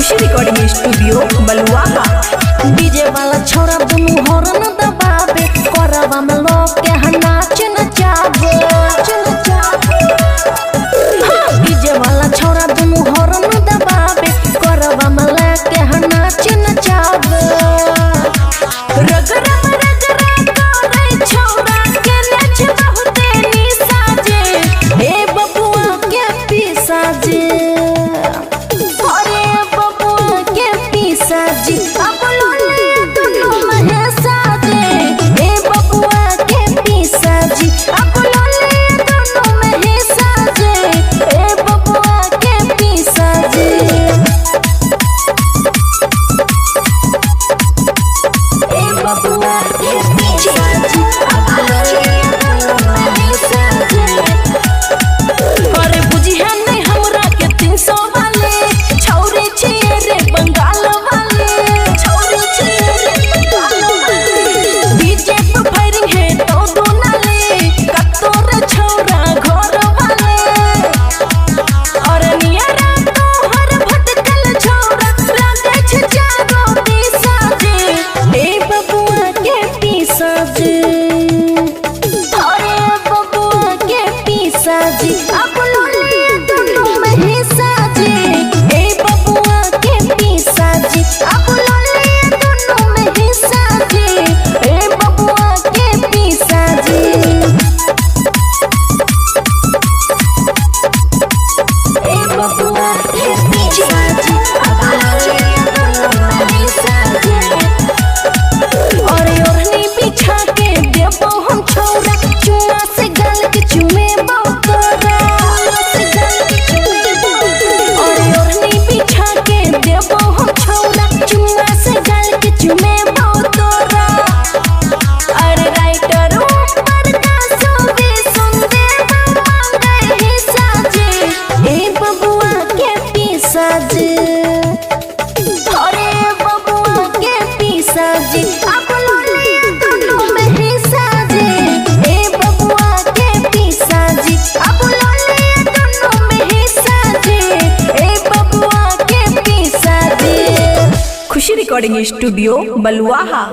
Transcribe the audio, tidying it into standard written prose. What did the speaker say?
खुशी recording studio बलुआहा। DJ वाला छोरा दुनु हॉर्न दबावे, करवा में लोग के नाच नचावे। डीजे वाला छोरा दुनु हॉर्न दबावे, करवा में लोग के नाच नचावे। रगरा रगरा करे छोरा के नाच बहुते निसाजे, ए बबुआ के पिसाजे। अब लोले दुनु महेशा जे, ए बबुआ के पीसा जी। अब लोले दुनु महेशा जे, ए बबुआ के पीसा जी। ए बबुआ के पीसा जी, अब लोले दुनु महेशा जे। अरे बुझिया नहीं हमरा के 300 वाले छौरी छिए रे बंगाल वाले। जी अब लोले दुनु महेशा जी, ए बबुआ के पीसा जी। अब लोले दुनु महेशा जी, ए बबुआ के पीसा जी। ए बबुआ के पीसा जी, अब लोले दुनु महेशा जी। और ओढ़नी बिछा के देबो हम छौरा, चुमा से गल के चुमे जी। अब लोले दुनु महेशा जी, ए बबुआ के पीसा जी। अब लोले दुनु महेशा जी, ए बबुआ के पीसा जी। खुशी रिकॉर्डिंग स्टूडियो बलुआहा।